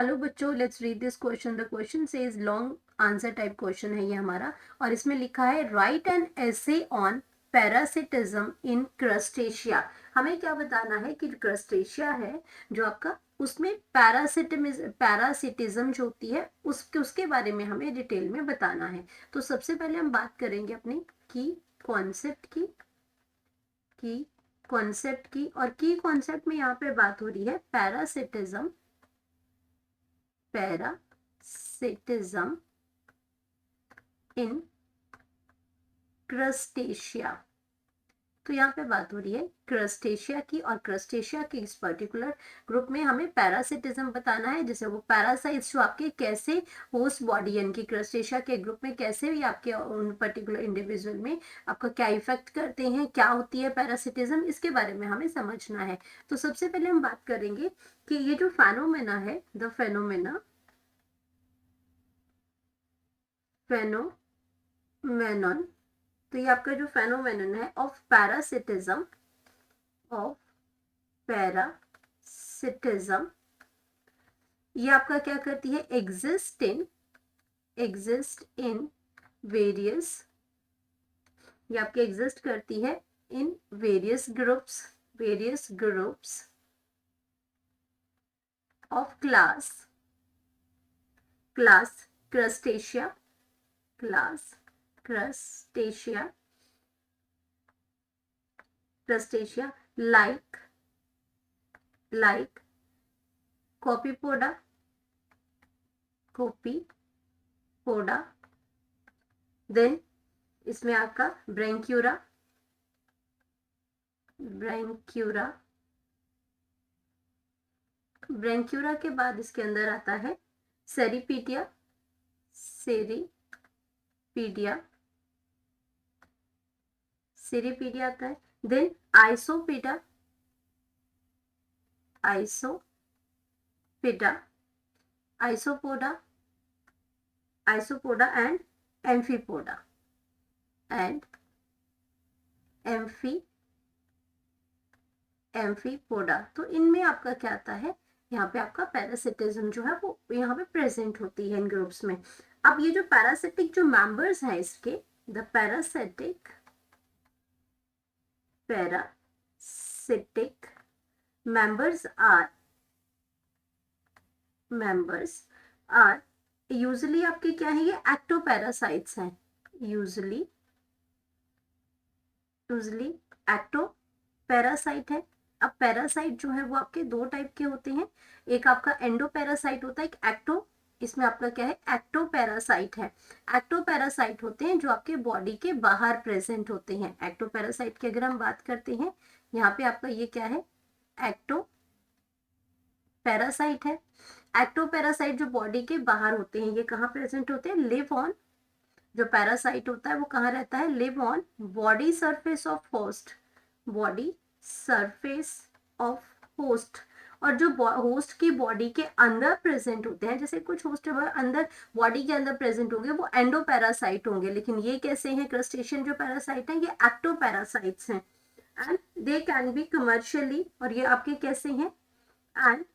Hello बच्चों, let's read this question. The question says long answer type question है ये हमारा, और इसमें लिखा है right an essay on parasitism in crustacea. हमें क्या बताना है कि क्रस्टेशिया है जो आपका, उसमें पैरासिटिज्म जो होती है उसके बारे में हमें डिटेल में बताना है। तो सबसे पहले हम बात करेंगे अपने की कॉन्सेप्ट की और की कॉन्सेप्ट में यहाँ पे बात हो रही है पैरासिटिज्म इन क्रस्टेशिया। तो यहाँ पे बात हो रही है क्रस्टेशिया की, और क्रस्टेशिया के इस पर्टिकुलर ग्रुप में हमें पैरासिटिज्म बताना है, जैसे वो पैरासाइट्स जो आपके कैसे होस्ट बॉडी यानी कि क्रस्टेशिया के ग्रुप में कैसे भी आपके उन पर्टिकुलर इंडिविजुअल में आपका क्या इफेक्ट करते हैं, क्या होती है पैरासिटिज्म, इसके बारे में हमें समझना है। तो सबसे पहले हम बात करेंगे कि ये जो फेनोमेना है, द फेनोमेनन, तो ये आपका जो फेनोमेनन है ऑफ पैरासिटिज्म ये आपका क्या करती है, एग्जिस्ट इन वेरियस, ये आपके एग्जिस्ट करती है in various groups of class Crustacea like Copepoda, then इसमें आपका ब्रैंक्यूरा के बाद इसके अंदर आता है सेरीपीडिया आता है, देन आइसोपोडा एंड एम्फीपोडा। तो इनमें आपका क्या आता है, यहाँ पे आपका पैरासिटिज्म जो है वो यहाँ पे प्रेजेंट होती है इन ग्रुप्स में। अब ये जो पैरासिटिक जो मेंबर्स हैं इसके, the parasitic members are usually आपके क्या है, ये एक्टोपैरासाइट्स हैं, यूजली एक्टोपैरासाइट है। अब पैरासाइट जो है वो आपके दो टाइप के होते हैं, एक आपका एंडोपैरासाइट होता है, एक एक्टो, इसमें आपका क्या है, एक्टोपैरासाइट है। एक्टोपैरासाइट होते हैं जो आपके बॉडी के बाहर प्रेजेंट होते हैं। एक्टोपैरासाइट की अगर हम बात करते हैं, यहाँ पे आपका ये क्या है, एक्टोपैरासाइट है। एक्टोपैरासाइट जो बॉडी के बाहर होते हैं, ये कहाँ प्रेजेंट होते हैं, लिव ऑन, जो पैरासाइट होता है वो कहाँ रहता है, live on body surface of host, और जो होस्ट की बॉडी के अंदर प्रेजेंट होते हैं, जैसे कुछ होस्ट अंदर बॉडी के अंदर प्रेजेंट होंगे वो एंडोपैरासाइट होंगे, लेकिन ये कैसे हैं, क्रस्टेशियन जो पैरासाइट हैं ये एक्टोपैरासाइट्स हैं, and they can be commercially, और ये आपके कैसे हैं, and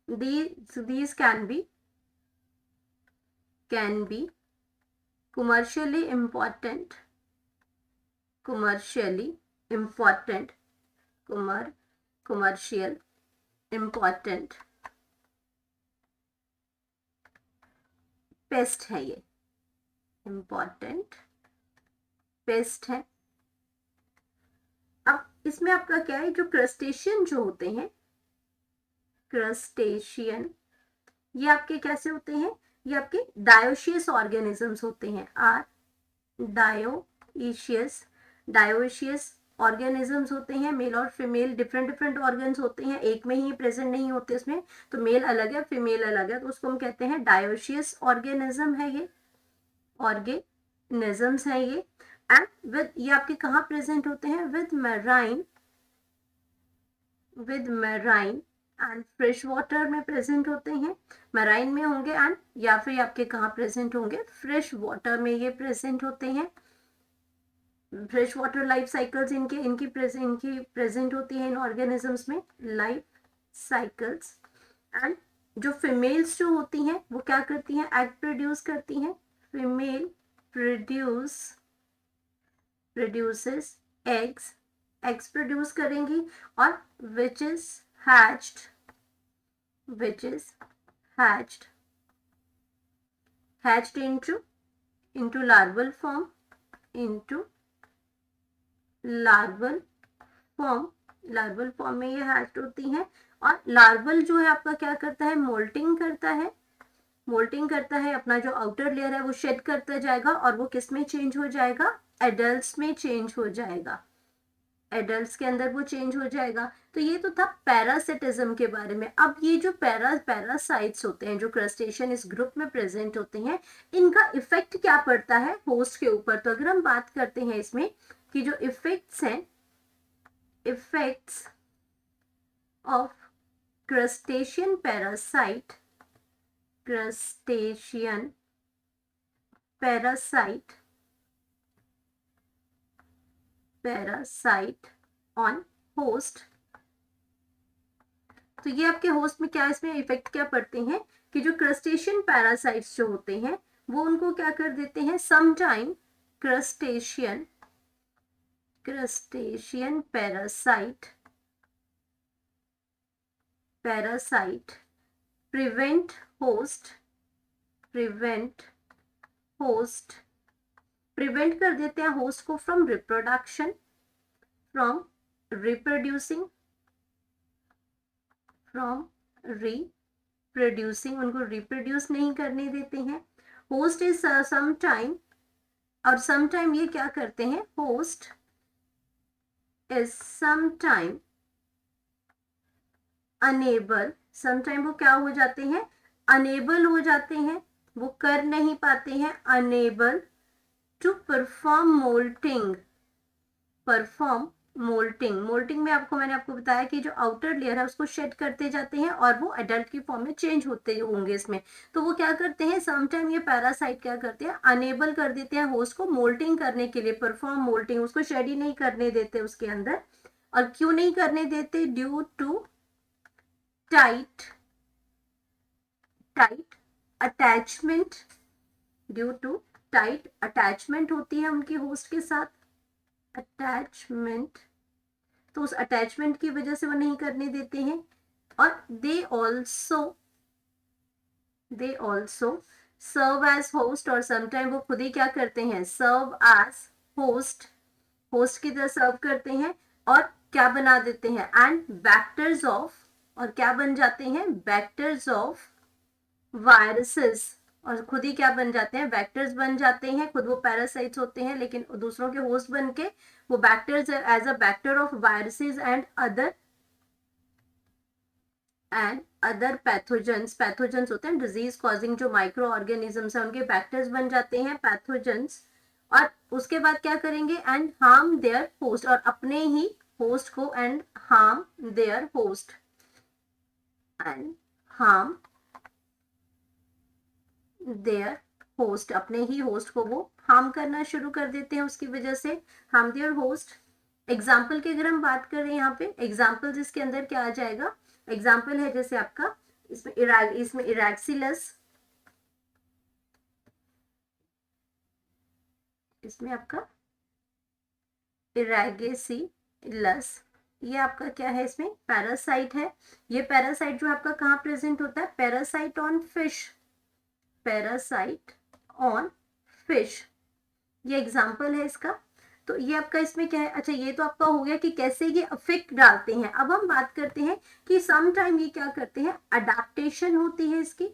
these can be commercially important commercial important paste है, ये इंपॉर्टेंट पेस्ट है। अब इसमें आपका क्या है, जो क्रस्टेशियन जो होते हैं, ये आपके कैसे होते हैं, ये आपके डायोशियस ऑर्गेनिजम्स होते हैं, आर डायोशियस ऑर्गेनिजम्स होते हैं। मेल और फीमेल डिफरेंट ऑर्गन्स होते हैं, एक में ही प्रेजेंट नहीं होते इसमें, तो मेल अलग है फीमेल अलग है, तो उसको हम कहते हैं डायोशियस ऑर्गेनिज्म है, ये ऑर्गेनिजम्स है ये। एंड विद, ये आपके कहाँ प्रेजेंट होते हैं, with marine and fresh water में प्रेजेंट होते हैं, मैराइन में होंगे, एंड या फिर आपके कहाँ प्रेजेंट होंगे, फ्रेश वाटर में ये प्रेजेंट होते हैं। फ्रेश वाटर लाइफ साइकिल्स इनकी प्रेजेंट होती है इन ऑर्गेनिजम्स में, लाइफ साइकिल्स। एंड जो फीमेल्स जो होती हैं वो क्या करती हैं, एग प्रोड्यूस करती हैं, फीमेल प्रोड्यूसेस एग्स प्रोड्यूस करेंगी, और which is hatched into larval form, into larval form में ये हैच्ड होती हैं। और लार्वल जो है आपका क्या करता है, मोल्टिंग करता है, अपना जो आउटर लेयर है वो शेड करता जाएगा, और वो किस में चेंज हो जाएगा, एडल्ट्स में चेंज हो जाएगा, एडल्ट्स के अंदर वो चेंज हो जाएगा। तो ये तो था पैरासिटिज्म के बारे में। अब ये जो पैरासाइट्स होते हैं जो क्रस्टेशियन इस ग्रुप में प्रेजेंट होते हैं, इनका इफेक्ट क्या पड़ता है होस्ट के ऊपर। तो अगर हम बात करते हैं इसमें कि जो इफेक्ट्स हैं, effects of crustacean parasite on host. तो ये आपके होस्ट में क्या, इसमें इफेक्ट क्या पड़ते हैं कि जो क्रस्टेशियन पैरासाइट्स जो होते हैं वो उनको क्या कर देते हैं, समटाइम क्रस्टेशियन पैरासाइट प्रिवेंट कर देते हैं होस्ट को फ्रॉम रिप्रोड्यूसिंग, उनको रिप्रोड्यूस नहीं करने देते हैं। होस्ट इज समटाइम, और समटाइम ये क्या करते हैं, host is sometime enable, sometime वो क्या हो जाते हैं, अनेबल हो जाते हैं, वो कर नहीं पाते हैं, अनेबल टू परफॉर्म मोल्टिंग में मैंने आपको बताया कि जो आउटर लेयर है उसको शेड करते जाते हैं और वो एडल्ट की फॉर्म में चेंज होते होंगे इसमें। तो वो क्या करते हैं, समटाइम ये पैरासाइट क्या करते हैं, अनेबल कर देते हैं होस्ट को मोल्टिंग करने के लिए, परफॉर्म मोल्टिंग, उसको शेड ही नहीं करने देते उसके अंदर। और क्यों नहीं करने देते, ड्यू टू टाइट अटैचमेंट, होती है उनकी होस्ट के साथ, अटैचमेंट, तो उस अटैचमेंट की वजह से वो नहीं करने देते हैं। और they also serve as host, और समटाइम वो खुद ही क्या करते हैं, सर्व एज होस्ट की तरह सर्व करते हैं, और क्या बना देते हैं, एंड वेक्टर्स ऑफ, और क्या बन जाते हैं, वेक्टर्स ऑफ वायरसेस, और खुद ही क्या बन जाते हैं, वेक्टर्स बन जाते हैं। खुद वो पैरासाइट्स होते हैं लेकिन दूसरों के होस्ट बन के वो vectors as a vector of viruses and other pathogens होते हैं, डिजीज कॉजिंग जो माइक्रो ऑर्गेनिजम्स है उनके वेक्टर्स बन जाते हैं, पैथोजेंस। और उसके बाद क्या करेंगे, एंड हार्म देयर होस्ट, और अपने ही होस्ट को, एंड हार्म देयर होस्ट, अपने ही होस्ट को वो हार्म करना शुरू कर देते हैं, उसकी वजह से हार्म देयर होस्ट। एग्जाम्पल की अगर हम बात करें, यहाँ पे एग्जाम्पल जिसके अंदर क्या आ जाएगा, एग्जाम्पल है जैसे आपका इसमें इरैक्सिलस, इसमें आपका इरैगेसिलस, ये आपका क्या है, इसमें पैरासाइट है। ये पैरासाइट जो आपका कहाँ प्रेजेंट होता है, पैरासाइट ऑन फिश, ये एग्जाम्पल है इसका। तो ये आपका इसमें क्या है, अच्छा ये तो आपका हो गया कि कैसे ये इफेक्ट डालते हैं। अब हम बात करते हैं कि सम टाइम ये क्या करते हैं, अडेप्टेशन होती है इसकी,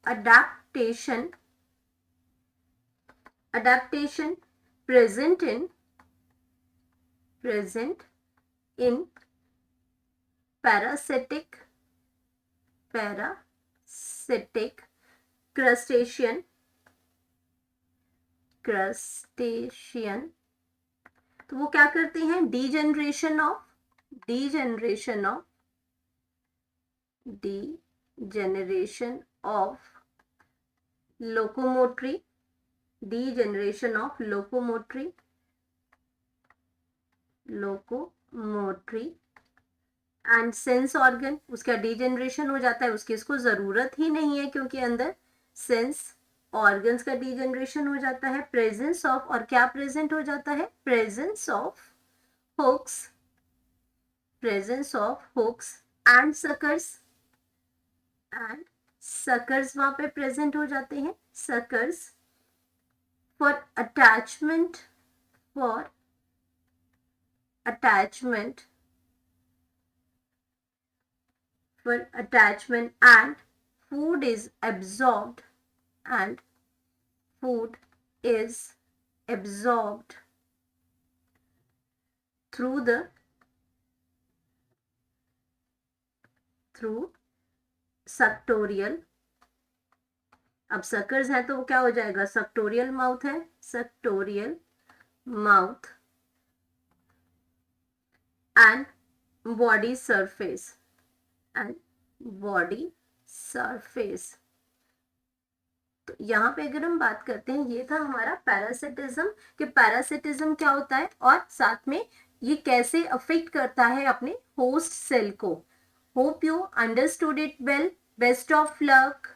adaptation present in parasitic crustacean, तो वो क्या करते हैं, degeneration of locomotory and sense organ, उसका डिजेनरेशन हो जाता है, उसकी इसको जरूरत ही नहीं है क्योंकि अंदर सेंस ऑर्गन्स का डिजेनरेशन हो जाता है। प्रेजेंस ऑफ, और क्या प्रेजेंट हो जाता है, presence of hooks, presence of hooks and suckers, and suckers वहां पे प्रेजेंट हो जाते हैं। Suckers for attachment, for attachment, for attachment, and food is absorbed, and food is absorbed through the through suctorial. अब suckers है तो वो क्या हो जाएगा, सक्टोरियल माउथ है, सक्टोरियल mouth and body surface, and body surface. तो यहाँ पे अगर हम बात करते हैं, ये था हमारा पैरासिटिज्म, कि पैरासिटिज्म क्या होता है और साथ में ये कैसे अफेक्ट करता है अपने होस्ट सेल को। Hope you understood it well. Best of luck.